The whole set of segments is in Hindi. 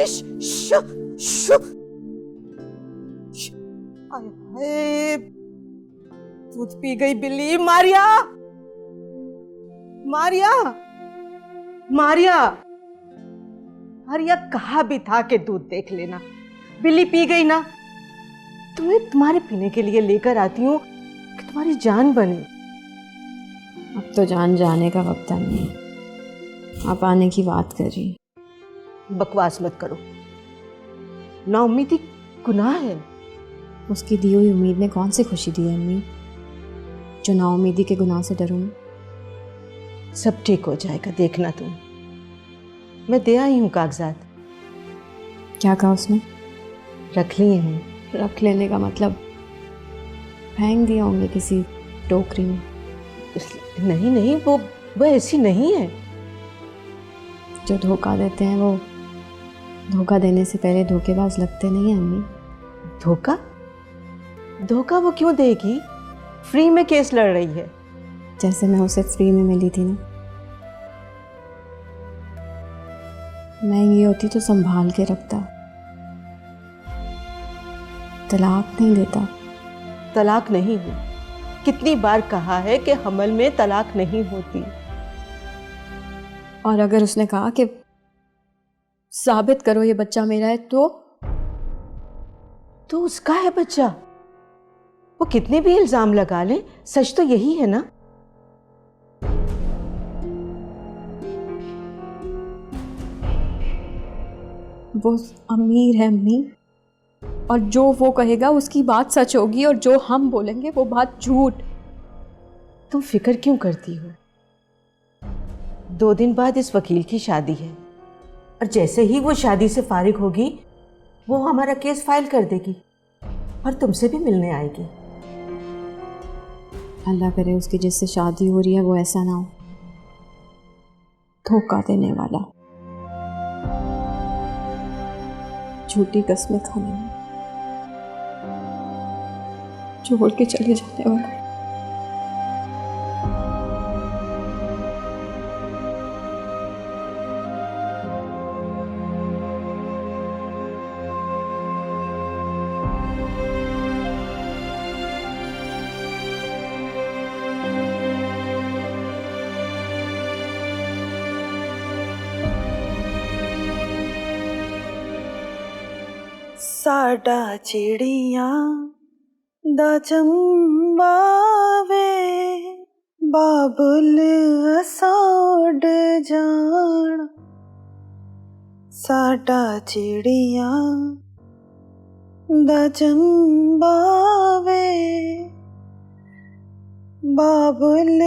शु, शु, हाय, दूध पी गई बिल्ली। मारिया, मारिया, मारिया, मारिया कहाँ भी था कि दूध देख लेना। बिल्ली पी गई ना, तुम्हें तुम्हारे पीने के लिए लेकर आती हूँ कि तुम्हारी जान बने। अब तो जान जाने का वक्त नहीं, आप आने की बात कर रही। बकवास मत करो, नाउम्मीदी गुनाह है। उसकी दी हुई उम्मीद ने कौन सी खुशी दी है अम्मी, जो नाउम्मीदी के गुनाह से डरूं। सब ठीक हो जाएगा, देखना तुम। मैं दे आई हूँ कागजात। क्या कहा उसने? रख लिए हैं। रख लेने का मतलब फेंक दिया होंगे किसी टोकरी में। नहीं नहीं, वो ऐसी नहीं है। जो धोखा देते हैं वो धोखा देने से पहले धोखेबाज लगते नहीं हैं अम्मी। धोखा? धोखा वो क्यों देगी? फ्री में केस लड़ रही है। जैसे मैं उसे फ्री में मिली थी ना, मैं ये होती तो संभाल के रखता, तलाक नहीं देता। तलाक नहीं हुई। कितनी बार कहा है कि हमल में तलाक नहीं होती। और अगर उसने कहा कि साबित करो ये बच्चा मेरा है, तो उसका है बच्चा। वो कितने भी इल्जाम लगा ले, सच तो यही है ना। वो अमीर है अम्मी, और जो वो कहेगा उसकी बात सच होगी, और जो हम बोलेंगे वो बात झूठ। तुम फिक्र क्यों करती हो? 2 दिन बाद इस वकील की शादी है, और जैसे ही वो शादी से फारिग होगी वो हमारा केस फाइल कर देगी और तुमसे भी मिलने आएगी। अल्लाह करे उसकी जिससे शादी हो रही है वो ऐसा ना हो, धोखा देने वाला, झूठी कस्में खाने में, छोड़ के चले जाने वाला। साडा चिड़ियां दा चंबा वे, बाबुल असाड जान। साडा चिड़ियां दा चंबा वे, बाबुल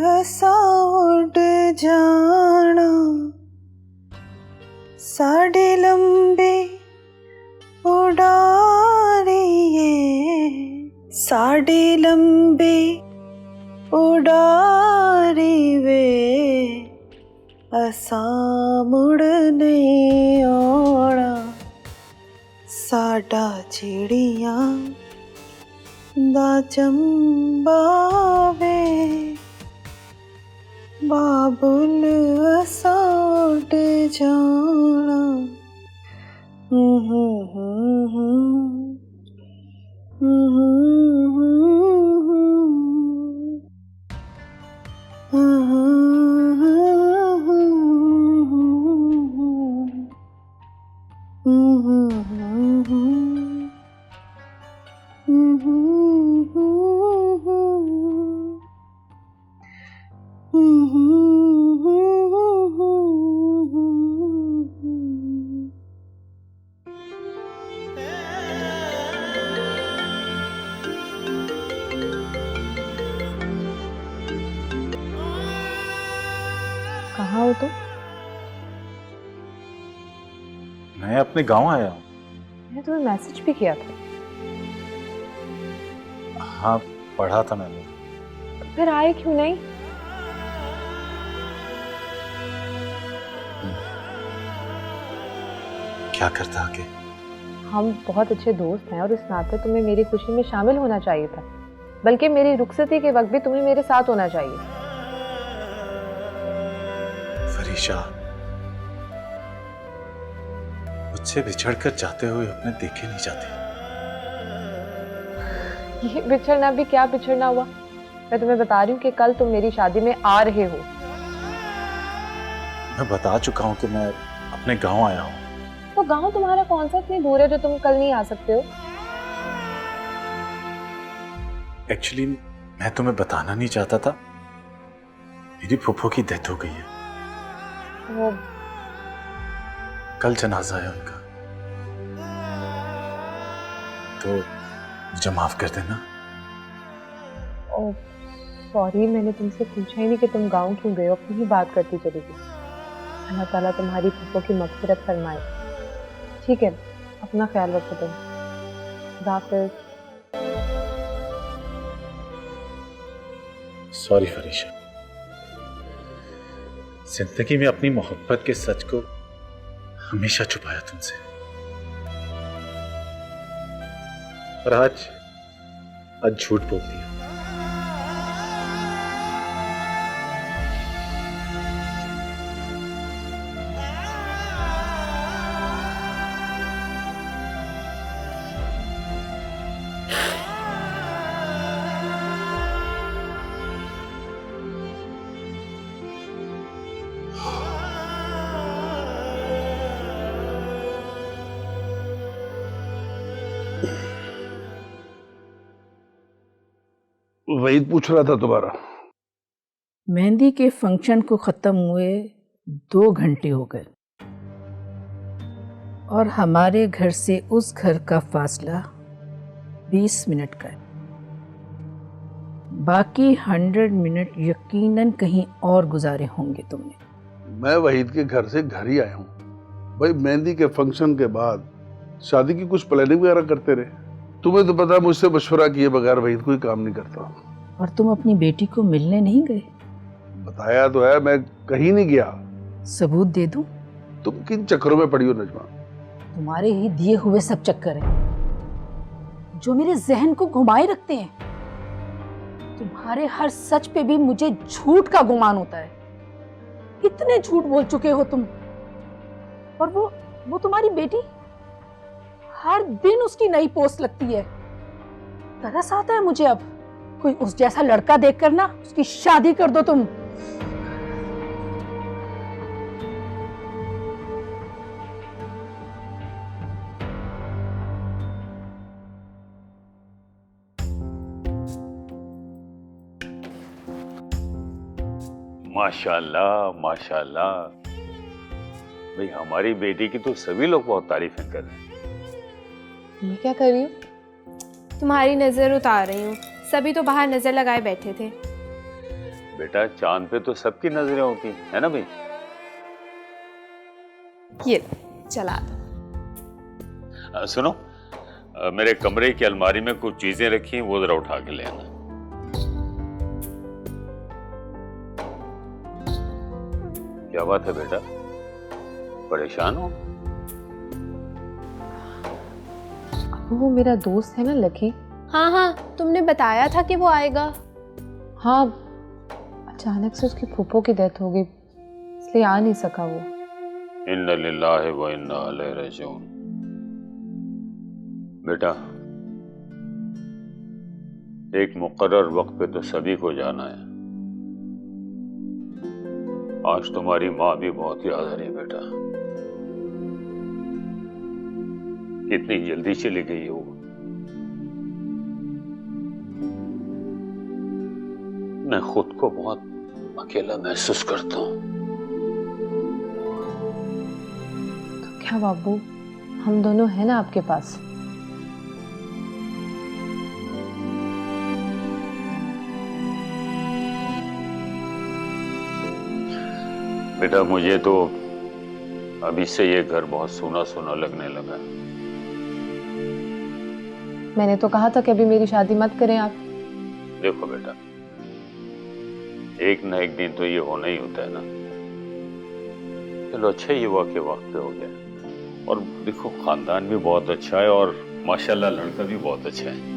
असाड जाना। साडे लंबे उड़ारिए, साडे लंबे उड़ारी वे, असा मुड़ नहीं आना। साडा चिड़ियां दा चंबा वे बाबुल असा उड़ जाना। कहाँ हो तुम? मैं अपने गांव आया हूँ। मैंने तुम्हें मैसेज भी किया था। हाँ, पढ़ा था मैंने। फिर आए क्यों नहीं? क्या करता आगे? हम बहुत अच्छे दोस्त हैं और इस नाते तुम्हें मेरी खुशी में शामिल होना चाहिए था, बल्कि मेरी रुखसती के वक्त भी तुम्हें मेरे साथ होना चाहिए। फरीशा, मुझसे बिछड़कर जाते हुए अपने देखे नहीं जाते। ये बिछड़ना भी क्या बिछड़ना हुआ? मैं तुम्हें बता रही हूँ कि कल तुम मेरी शादी में आ रहे हो। मैं बता चुका हूँ कि मैं अपने गांव आया हूँ। तो गांव तुम्हारा कौन सा इतनी दूर है जो तुम कल नहीं आ सकते हो? एक्चुअली मैं तुम्हें बताना नहीं चाहता था, मेरी फूफो की डेथ हो गई है। वो कल जनाजा है उनका, तो मुझे माफ कर देना। ओ सॉरी, मैंने तुमसे पूछा ही नहीं कि तुम गांव क्यों गए हो। अपनी ही बात करती चली गई। अल्लाह ताला तुम्हारी फूफो की मग़फ़िरत फरमाए। ठीक है, अपना ख्याल रखो तुम। खुदा हाफ़िज़। सॉरी फरीशा, जिंदगी में अपनी मोहब्बत के सच को हमेशा छुपाया तुमसे, और आज झूठ बोल दिया। वहीद पूछ रहा था तुम्हारा। मेहंदी के फंक्शन को ख़त्म हुए 2 घंटे हो गए और हमारे घर से उस घर का फासला 20 मिनट का है। बाकी 100 मिनट यकीनन कहीं और गुजारे होंगे तुमने। मैं वहीद के घर से घर ही आया हूँ। भाई मेहंदी के फंक्शन के बाद शादी की कुछ प्लानिंग वगैरह करते रहे। तुम्हें तो पता, मुझसे मशवरा किए बगैर वहीद कोई काम नहीं करता। और तुम अपनी बेटी को मिलने नहीं गए? बताया तो है, मैं कहीं नहीं गया। सबूत दे दूं? तुम किन चक्करों में पड़ी हो नजमा? तुम्हारे ही दिए हुए सब चक्कर हैं जो मेरे जहन को घुमाए रखते हैं। तुम्हारे हर सच पे भी मुझे झूठ का गुमान होता है। इतने झूठ बोल चुके हो तुम। और वो तुम्हारी बेटी, हर दिन उसकी नई पोस्ट लगती है। तरस आता है मुझे अब। कोई उस जैसा लड़का देखकर ना उसकी शादी कर दो तुम। माशाल्लाह माशाल्लाह, भाई हमारी बेटी की तो सभी लोग बहुत तारीफें कर रहे हैं। ये क्या कर रही हो? तुम्हारी नजर उतार रही हूँ। सभी तो बाहर नजर लगाए बैठे थे। बेटा, चांद पे तो सबकी नजरें होती है ना भाई। ये चला दो। सुनो, मेरे कमरे की अलमारी में कुछ चीजें रखी हैं, वो जरा उठा के ले आना। क्या बात है बेटा, परेशान हो? अब वो मेरा दोस्त है ना लकी। हाँ हाँ, तुमने बताया था कि वो आएगा। हाँ, अचानक से उसकी फूफो की डेथ हो गई, इसलिए आ नहीं सका वो। इन्ना लिल्लाहि व इन्ना इलैहि राजिऊन। बेटा, एक मुकर्रर वक्त पे तो सभी को जाना है। आज तुम्हारी माँ भी बहुत याद आ रही है बेटा। कितनी जल्दी चली गई है वो। मैं खुद को बहुत अकेला महसूस करता हूँ। तो क्या बाबू, हम दोनों हैं ना आपके पास। बेटा, मुझे तो अभी से ये घर बहुत सूना सूना लगने लगा है। मैंने तो कहा था कि अभी मेरी शादी मत करें आप। देखो बेटा, एक ना एक दिन तो ये होना ही होता है ना। चलो अच्छा, ये वाकई वक्त पे हो गया। और देखो, खानदान भी बहुत अच्छा है और माशाल्लाह लड़का भी बहुत अच्छा है।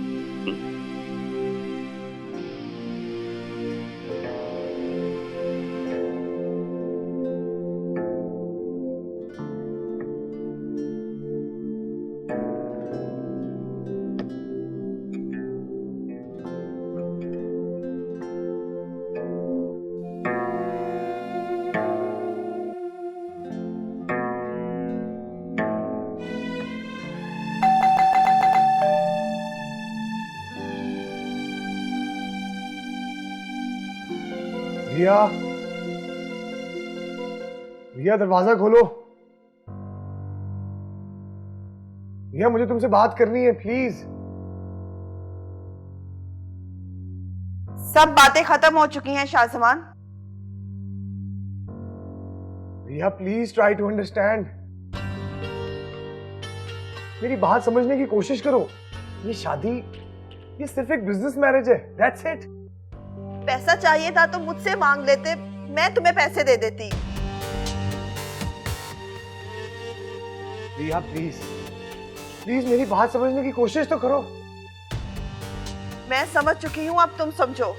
रिया, रिया दरवाजा खोलो। रिया, मुझे तुमसे बात करनी है, प्लीज। सब बातें खत्म हो चुकी हैं शाहजमान। रिया, प्लीज ट्राई टू अंडरस्टैंड। मेरी बात समझने की कोशिश करो। ये शादी, ये सिर्फ एक बिजनेस मैरिज है, दैट्स इट। पैसा चाहिए था तो मुझसे मांग लेते, मैं तुम्हें पैसे दे देती। रिया प्लीज, प्लीज मेरी बात समझने की कोशिश तो करो। मैं समझ चुकी हूँ, अब तुम समझो।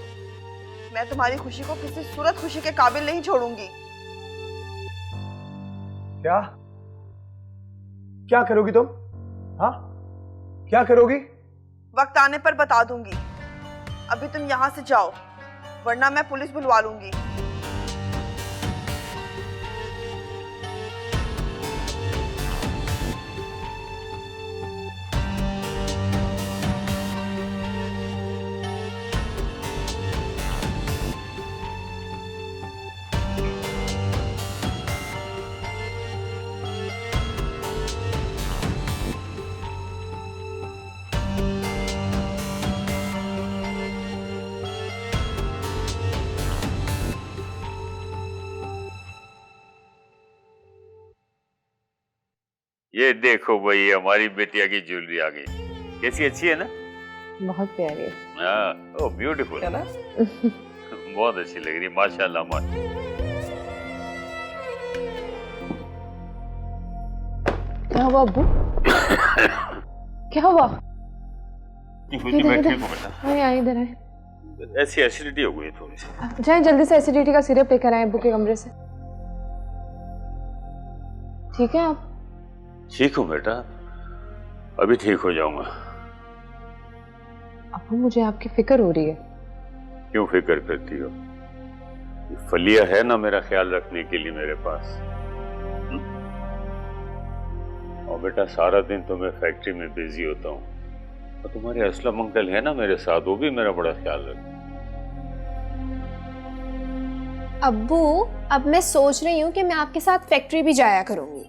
मैं तुम्हारी खुशी को किसी सूरत खुशी के काबिल नहीं छोड़ूंगी। क्या क्या करोगी तुम? हाँ, क्या करोगी? वक्त आने पर बता दूंगी। अभी तुम यहाँ से जाओ, वरना मैं पुलिस बुलवा लूंगी। ये देखो भाई, हमारी बेटिया की ज्वेलरी आ गई। कैसी, अच्छी है ना? बहुत प्यारी है। हाँ, ओ ब्यूटीफुल है ना। बहुत अच्छी लग रही है, माशाल्लाह माशाल्लाह। क्या हुआ अब्बू? क्या हुआ? मैं ठीक हूँ बेटा। आए इधर आए। ऐसी एसिडिटी हो गई थोड़ी सी। जाए जल्दी से एसिडिटी का सिरप लेकर आए अब्बू के कमरे से। ठीक है आप? ठीक हूँ बेटा, अभी ठीक हो जाऊंगा। अब्बू, मुझे आपकी फिक्र हो रही है। क्यों फिक्र करती हो? फलिया है ना मेरा ख्याल रखने के लिए मेरे पास। और बेटा, सारा दिन तो मैं फैक्ट्री में बिजी होता हूँ, और तुम्हारे असलम अंकल है ना मेरे साथ, वो भी मेरा बड़ा ख्याल रखते। अब्बू, अब मैं सोच रही हूँ कि मैं आपके साथ फैक्ट्री भी जाया करूंगी।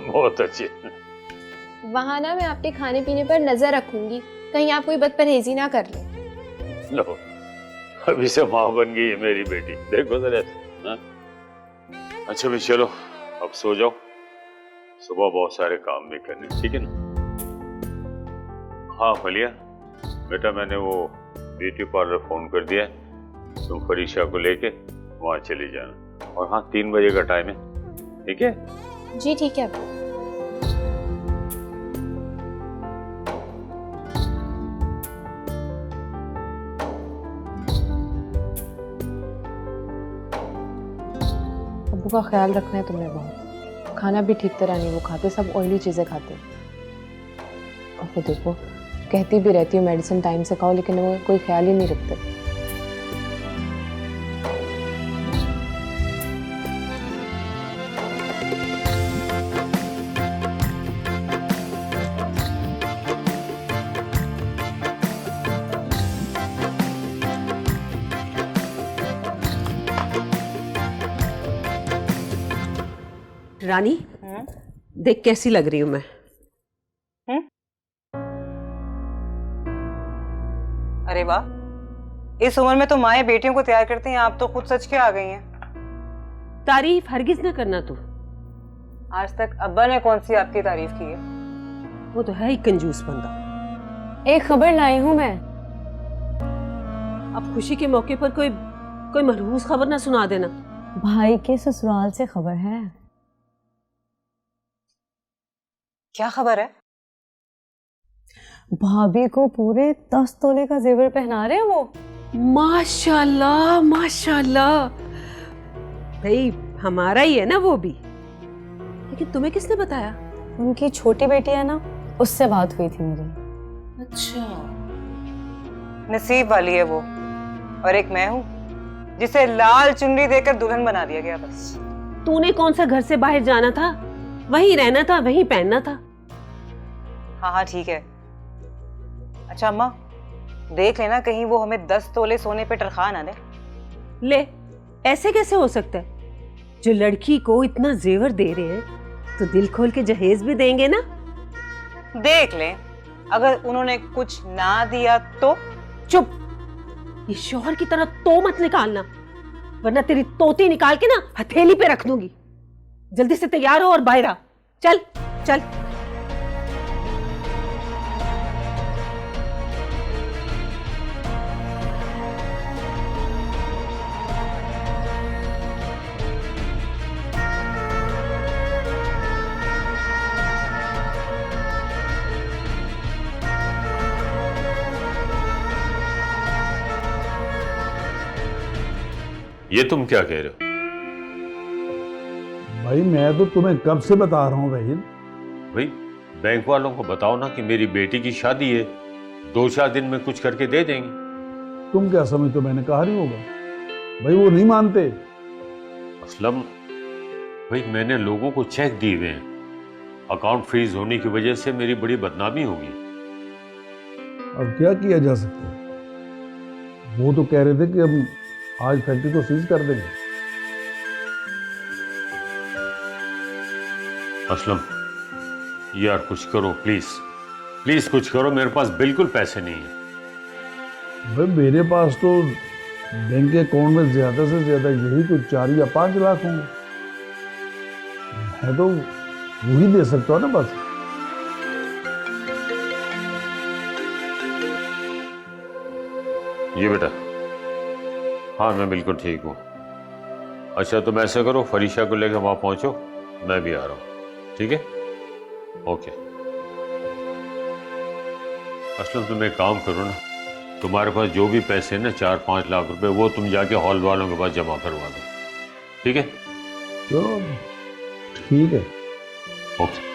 बहुत अच्छे। वहां ना मैं आपके खाने पीने पर नजर रखूंगी, कहीं आप कोई बदपरहेजी ना कर ले। लो, अभी से माँ बन गई है मेरी बेटी, देखो जरा। अच्छा भी, चलो अब सो जाओ, सुबह बहुत सारे काम भी करने, ठीक है ना? हाँ फलिया बेटा, मैंने वो ब्यूटी पार्लर फोन कर दिया है, तुम फरीशा को लेके वहां चली जाना। और हाँ, 3 बजे का टाइम है, ठीक है? जी ठीक है अब्बू। का ख्याल रखना है तुम्हें बहुत। खाना भी ठीक तरह नहीं वो खाते, सब ऑयली चीज़ें खाते। और वो देखो, कहती भी रहती हूँ मेडिसिन टाइम से खाओ, लेकिन वो कोई ख्याल ही नहीं रखते। रानी, देख कैसी लग रही हूं मैं। अरे वाह, इस उम्र में तो माएं बेटियों को तैयार करती हैं, आप तो खुद सच के आ गई हैं। तारीफ हरगिज न करना तू। आज तक अब्बा ने कौन सी आपकी तारीफ की है? वो तो है ही कंजूस बंदा। एक खबर लाई हूँ मैं। अब खुशी के मौके पर कोई मनहूस खबर ना सुना देना। भाई के ससुराल से खबर है। क्या खबर है? भाभी को पूरे 10 तोले का जेवर पहना रहे हैं वो। माशाल्लाह माशाल्लाह। भाई हमारा ही है ना वो भी। लेकिन तुम्हें किसने बताया? उनकी छोटी बेटी है ना, उससे बात हुई थी मेरी। अच्छा, नसीब वाली है वो, और एक मैं हूँ जिसे लाल चुनरी देकर दुल्हन बना दिया गया। बस तूने कौन सा घर से बाहर जाना था, वहीं रहना था, वहीं पहनना था। हाँ हाँ ठीक है। अच्छा अम्मा, देख लेना कहीं वो हमें 10 तोले सोने पे टरखा ना दे। ले, ऐसे कैसे हो सकता है? जो लड़की को इतना जेवर दे रहे हैं तो दिल खोल के जहेज भी देंगे ना। देख ले, अगर उन्होंने कुछ ना दिया तो? चुप, ये शौहर की तरह तो मत निकालना, वरना तेरी तोती निकाल के ना हथेली पे रख दूंगी। जल्दी से तैयार हो और बाहर आ। चल चल। ये तुम क्या कह रहे हो? भाई मैं तो तुम्हें कब से बता रहा हूँ वहीद। भाई बैंक वालों को बताओ ना कि मेरी बेटी की शादी है, 2-4 दिन में कुछ करके दे देंगे। तुम क्या समझते हो मैंने कहा नहीं होगा? भाई वो नहीं मानते। असलम भाई, मैंने लोगों को चेक दिए हुए हैं, अकाउंट फ्रीज होने की वजह से मेरी बड़ी बदनामी होगी। अब क्या किया जा सकता है? वो तो कह रहे थे कि हम आज फैक्ट्री को सीज कर देंगे। असलम यार कुछ करो प्लीज, प्लीज कुछ करो, मेरे पास बिल्कुल पैसे नहीं है। भाई मेरे पास तो बैंक के अकाउंट में ज्यादा से ज्यादा यही कुछ 4 या 5 लाख होंगे। मैं तो वही दे सकता हूँ ना बस। ये बेटा, हाँ मैं बिल्कुल ठीक हूँ। अच्छा तुम ऐसा करो, फरीशा को लेकर वहां पहुंचो, मैं भी आ रहा हूँ। ठीक है, ओके। असलम तुम एक काम करो ना, तुम्हारे पास जो भी पैसे ना 4-5 लाख रुपए, वो तुम जाके हॉल वालों के पास जमा करवा दो। ठीक है? चलो ठीक है, ओके।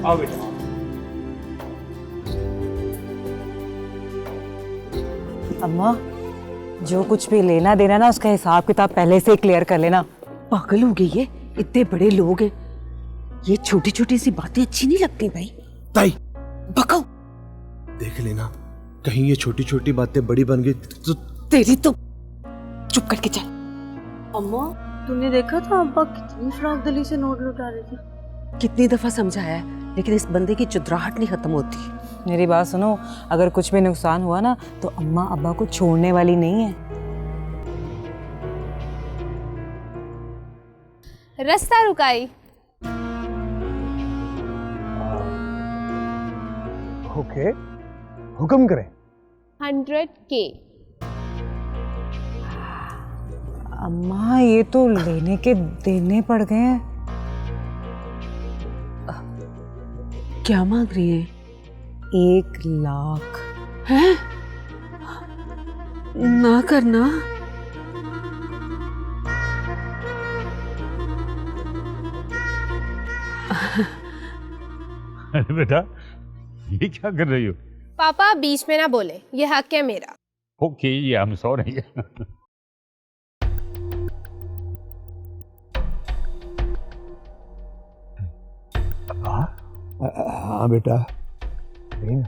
आओ बेटा। अम्मा, जो कुछ भी लेना देना ना उसका हिसाब किताब पहले से क्लियर कर लेना। पागल हो गई है, इतने बड़े लोग हैं, ये छोटी छोटी सी बातें अच्छी नहीं लगती भाई। ताई बकाओ, देख लेना, कहीं ये छोटी छोटी बातें बड़ी बन गई तो। तेरी तो चुप करके चल। अम्मा, तूने देखा था अब्बा कितनी फ्रॉक दिली से नोट लुटा रहे थे? कितनी दफा समझाया है, लेकिन इस बंदे की चुदराहट नहीं खत्म होती। मेरी बात सुनो, अगर कुछ भी नुकसान हुआ ना तो अम्मा अब्बा को छोड़ने वाली नहीं है। रास्ता रुकाई। ओके, हुक्म करें। 100K। अम्मा ये तो लेने के देने पड़ गए हैं। क्या मांग रही है? 1 लाख। हैं? ना करना। अरे बेटा ये क्या कर रही हो? पापा आप बीच में ना बोले, ये हक है मेरा। ओके ये हम सॉरी। हाँ बेटा, नहीं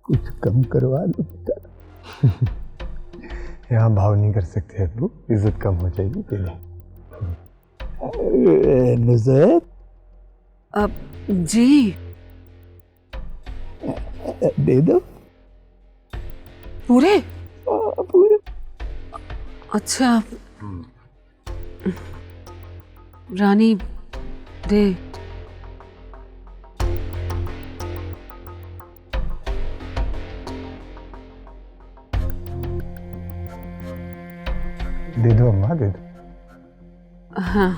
कुछ कम करवा लो बेटा। यहाँ भाव नहीं कर सकते अबू, इज्जत कम हो जाएगी तेरी। नुसरत अब जी दे दो पूरे। पूरे। अच्छा रानी दे। दे दो अम्मा, दे दो। हाँ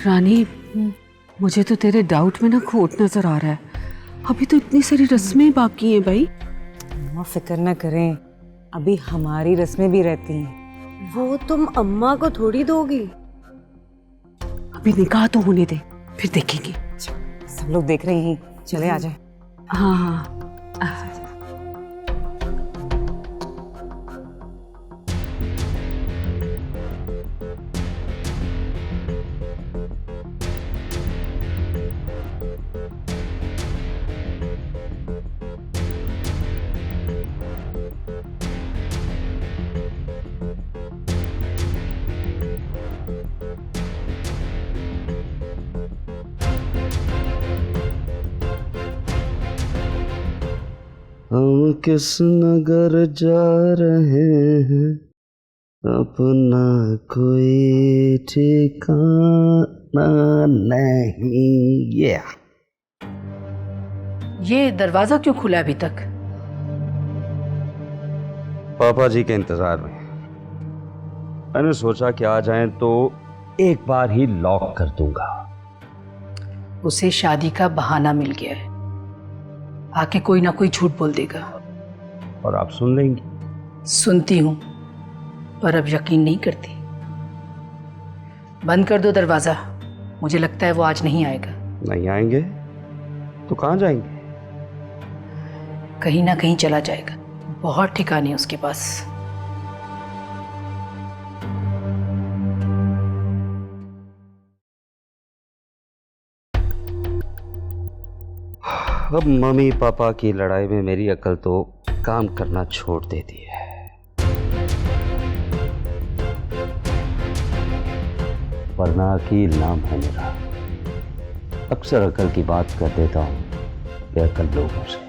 रानी, मुझे तो तेरे डाउट में ना खोट नजर आ रहा है। अभी तो इतनी सारी रस्में बाकी हैं भाई। अम्मा फिक्र न करें, अभी हमारी रस्में भी रहती हैं। वो तुम अम्मा को थोड़ी दोगी। अभी निकाह तो होने दे, फिर देखेंगे। सब लोग देख रहे हैं, चले आ जाए। हाँ हाँ हम किस नगर जा रहे हैं, अपना कोई ठिकाना नहीं। ये दरवाजा क्यों खुला है अभी तक? पापा जी के इंतजार में। मैंने सोचा कि आ जाएं तो एक बार ही लॉक कर दूंगा। उसे शादी का बहाना मिल गया है, आके कोई ना कोई झूठ बोल देगा। और आप सुन लेंगी? सुनती हूं, पर अब यकीन नहीं करती। बंद कर दो दरवाजा, मुझे लगता है वो आज नहीं आएगा। नहीं आएंगे तो कहाँ जाएंगे? कहीं ना कहीं चला जाएगा, बहुत ठिकाने हैं उसके पास। अब मम्मी पापा की लड़ाई में मेरी अकल तो काम करना छोड़ देती है। वरना अकील नाम है मेरा। अक्सर अकल की बात कर देता हूँ बेअकल लोगों से।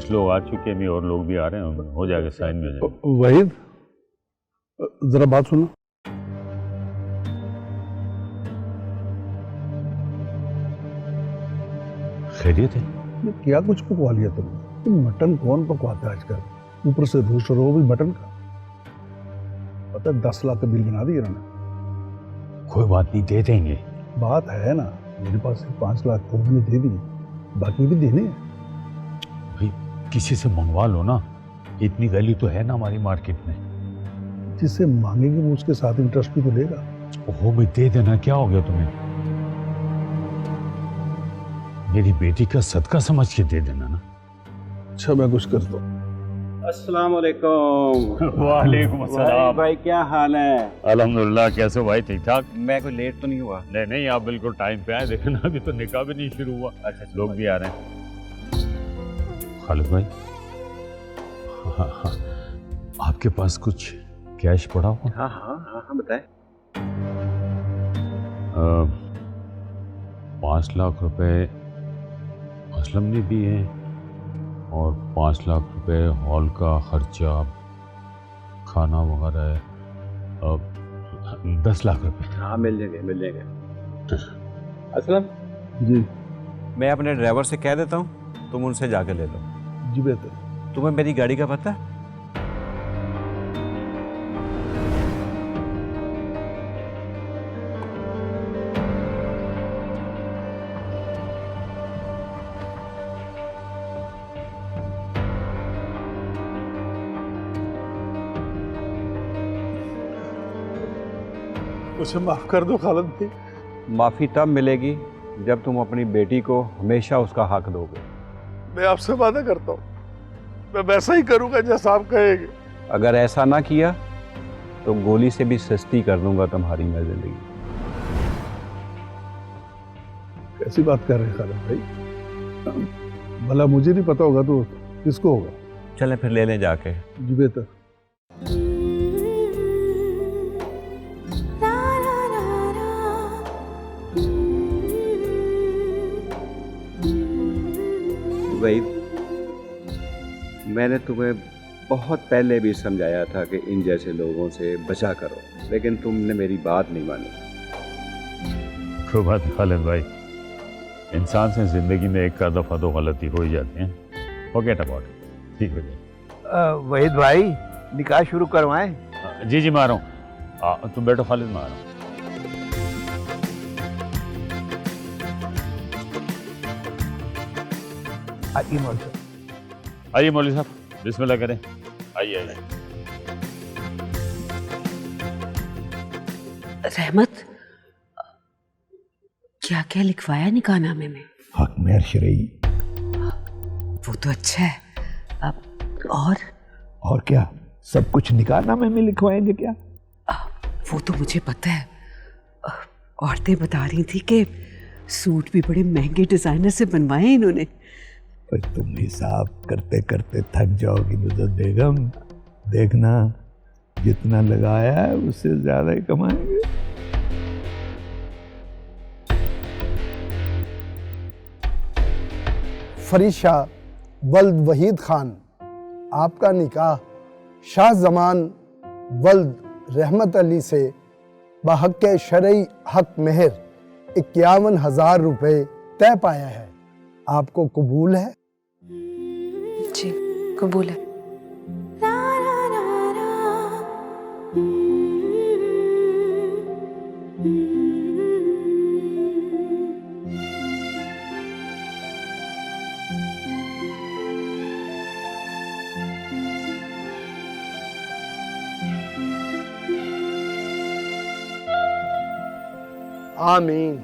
कुछ लोग आ चुके हैं, अभी और लोग भी आ रहे हैं, हो जाएगा, साइन में हो जाएगा। वहीद, जरा बात सुनो। खैरियत है? क्या कुछ पकवा लिया तुमने? मटन कौन पकवाता है आजकल, ऊपर से रोज रो भी मटन का। पता है 10 लाख का बिल बना दिया इन्होंने। कोई बात नहीं, दे देंगे। बात है ना, मेरे पास सिर्फ 5 लाख तो उन्होंने दे दिए, बाकी भी देने हैं। भाई किसी से मंगवा लो ना, इतनी वैल्यू तो है ना हमारी मार्केट में। जिससे मांगेंगे वो उसके साथ इंटरेस्ट भी तो लेगा। वो भी दे देना, क्या हो गया तुम्हें? मेरी बेटी का सदका समझ के दे देना ना। अच्छा मैं कुछ करता हूँ। अस्सलाम वालेकुम। वालेकुम अस्सलाम। भाई क्या हाल है? अल्हम्दुलिल्लाह, कैसे हो भाई? ठीक ठाक? मैं कोई लेट तो नहीं हुआ? नहीं नहीं, आप बिल्कुल टाइम पे आए। देखना अभी तो निकाह भी नहीं शुरू हुआ। अच्छा, लोग भी आ रहे हैं। खालिद भाई, हाँ, आपके पास कुछ कैश पड़ा हुआ? हाँ हाँ हाँ हाँ, बताए। 5 लाख रुपए असलम ने दिए हैं और 5 लाख रुपए हॉल का खर्चा, खाना वगैरह है, 10 लाख रुपए। हाँ मिल जाएंगे, मिल जाएंगे। असलम जी। मैं अपने ड्राइवर से कह देता हूँ, तुम उनसे जाके ले लो। जी बेहतर। तुम्हें मेरी गाड़ी का पता है? मुझे माफ कर दो खालिद भाई। माफ़ी तब मिलेगी जब तुम अपनी बेटी को हमेशा उसका हक दोगे। मैं आपसे वादा करता हूँ, मैं वैसा ही करूँगा जैसा आप कहेंगे। अगर ऐसा ना किया तो गोली से भी सस्ती कर दूंगा तुम्हारी मैं जिंदगी। कैसी बात कर रहे हैं खालिद भाई? भला मुझे नहीं पता होगा तो किसको होगा? चलें फिर ले लें जाके। जी बेहतर। वही, मैंने तुम्हें बहुत पहले भी समझाया था कि इन जैसे लोगों से बचा करो, लेकिन तुमने मेरी बात नहीं मानी। कोई बात नहीं खालिद भाई, इंसान से जिंदगी में एक दफ़ा दो गलती हो ही जाती है। फॉरगेट अबाउट इट, ठीक हो जाए। वहीद भाई, निकाह शुरू करवाएं? जी जी, मैं आ रहा हूँ। तुम बैठो खालिद, मैं आ रहा हूँ। आइए मौलवी साहब, बिस्मिल्लाह करें। आइए आइए। रहमत, क्या क्या लिखवाया निकाहनामे में? हक मेहर शरई। वो तो अच्छा है। अब और क्या सब कुछ निकाहनामे में लिखवाएंगे क्या? वो तो मुझे पता है। औरतें बता रही थी कि सूट भी बड़े महंगे डिजाइनर से बनवाए इन्होंने। पर तुम हिसाब करते करते थक जाओगी नुज़रत बेगम। देखना, जितना लगाया है उससे ज्यादा ही कमाएंगे। फरीद शाह वल्द वहीद खान, आपका निकाह शाह जमान वल्द रहमत अली से बहक शरई हक मेहर 51,000 रुपये तय पाया है। आपको कबूल है? जी कबूल है। आमीन।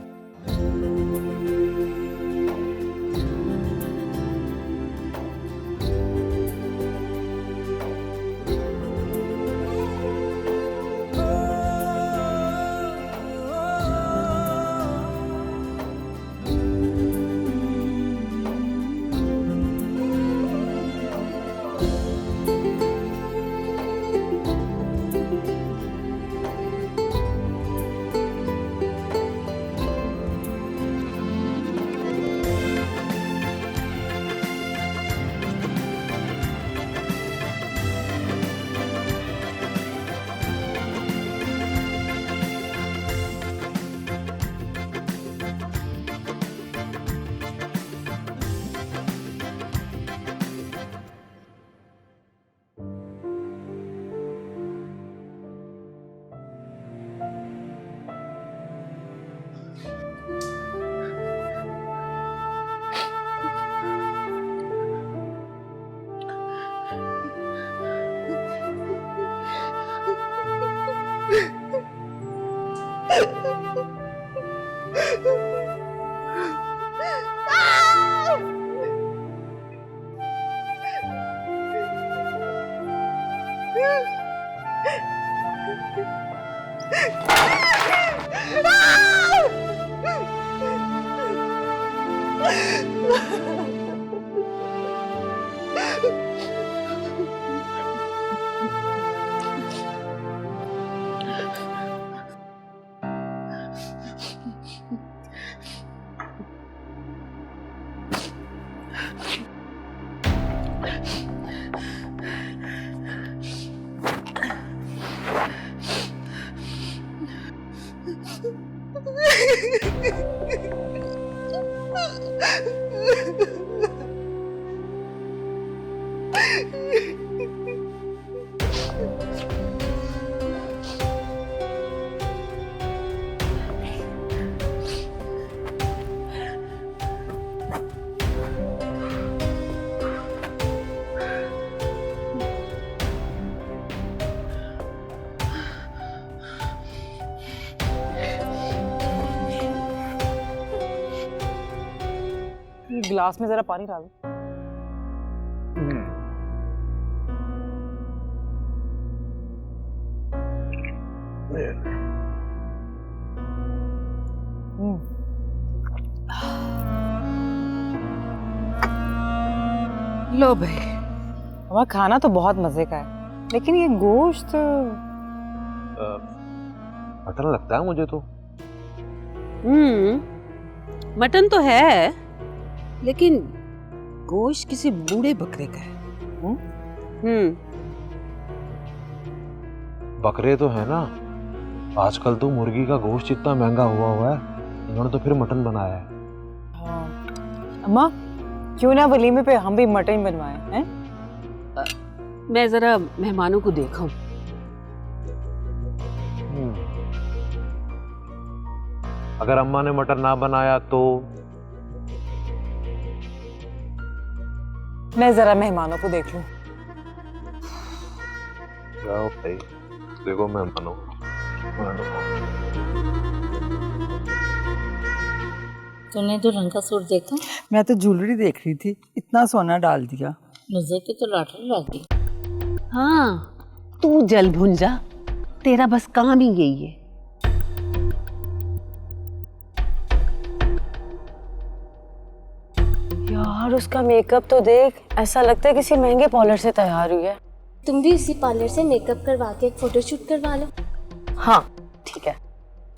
ग्लास में जरा पानी डालो। लो भाई। हमारा खाना तो बहुत मजे का है, लेकिन ये गोश्त मटन लगता है मुझे तो। मटन तो है, लेकिन गोश्त किसी बूढ़े बकरे का है। बकरे तो है ना, आजकल तो मुर्गी का गोश्त इतना महंगा हुआ है, इन्होंने तो फिर मटन बनाया है। अम्मा, क्यों ना वलीमे पे हम भी मटन बनवाएं हैं? मैं जरा मेहमानों को देखूं। अगर अम्मा ने मटन ना बनाया तो मैं जरा मेहमानों को देख लूं। जाओ भाई, देखो मेहमानों। तूने तो रंग का सूट देखा? मैं तो ज्वेलरी देख रही थी, इतना सोना डाल दिया। मुझे की तो लॉटरी लग गई। हाँ, तू जल भुन जा, तेरा बस काम ही यही है। यार उसका मेकअप तो देख, ऐसा लगता है किसी महंगे पार्लर से तैयार हुई है। तुम भी उसी पार्लर से मेकअप करवा के एक फोटोशूट करवा लो। हाँ ठीक है।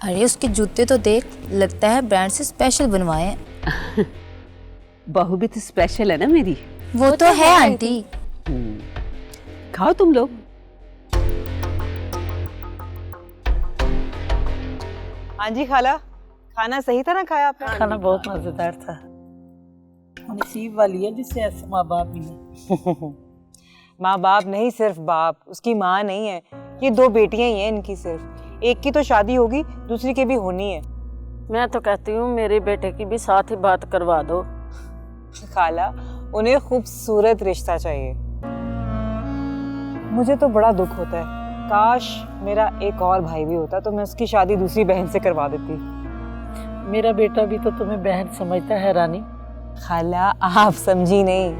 अरे उसके जूते तो देख, लगता है ब्रांड से स्पेशल बनवाए हैं। बहू भी तो स्पेशल है ना मेरी। वो तो है आंटी। खाओ तुम लोग। हाँ जी खाला, खाना सही था ना खाया आपने? खाना बहुत मजेदार था। नसीब वाली है जिससे ऐसे माँ बाप मिले। माँ बाप नहीं, सिर्फ बाप। उसकी माँ नहीं है, ये 2 बेटियां ही हैं इनकी। सिर्फ एक की तो शादी होगी, दूसरी की भी होनी है। मैं तो कहती हूँ मेरे बेटे की भी साथ ही बात करवा दो। खाला, उन्हें खूबसूरत रिश्ता चाहिए। मुझे तो बड़ा दुख होता है, काश मेरा एक और भाई भी होता तो मैं उसकी शादी दूसरी बहन से करवा देती। मेरा बेटा भी तो तुम्हें बहन समझता है रानी। खाला, आप समझी नहीं,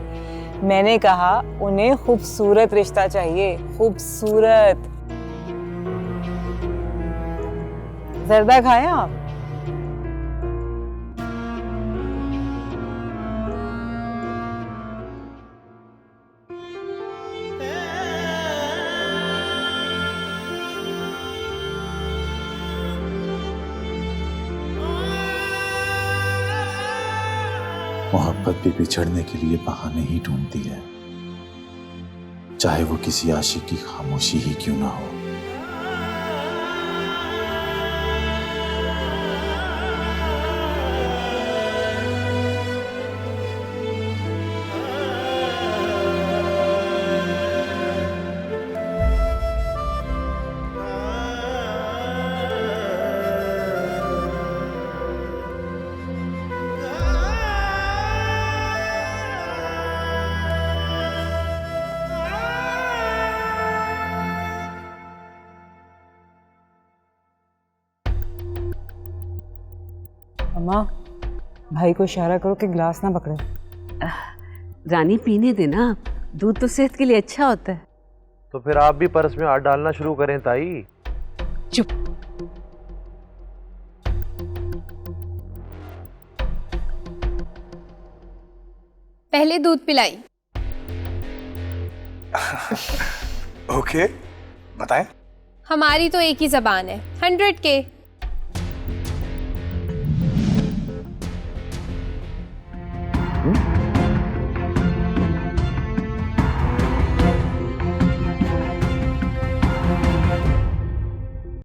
मैंने कहा उन्हें खूबसूरत रिश्ता चाहिए, खूबसूरत। जर्दा खाएं आप? मोहब्बत भी बिछड़ने के लिए बहाने ही ढूंढती है, चाहे वो किसी आशिक की खामोशी ही क्यों ना हो। अम्मा, भाई को इशारा करो कि गिलास ना पकड़े। रानी पीने देना, दूध तो सेहत के लिए अच्छा होता है। तो फिर आप भी पर्स में हाथ डालना शुरू करें ताई। चुप। पहले दूध पिलाई। ओके, बताएं। हमारी तो एक ही जबान है, 100K। हुँ?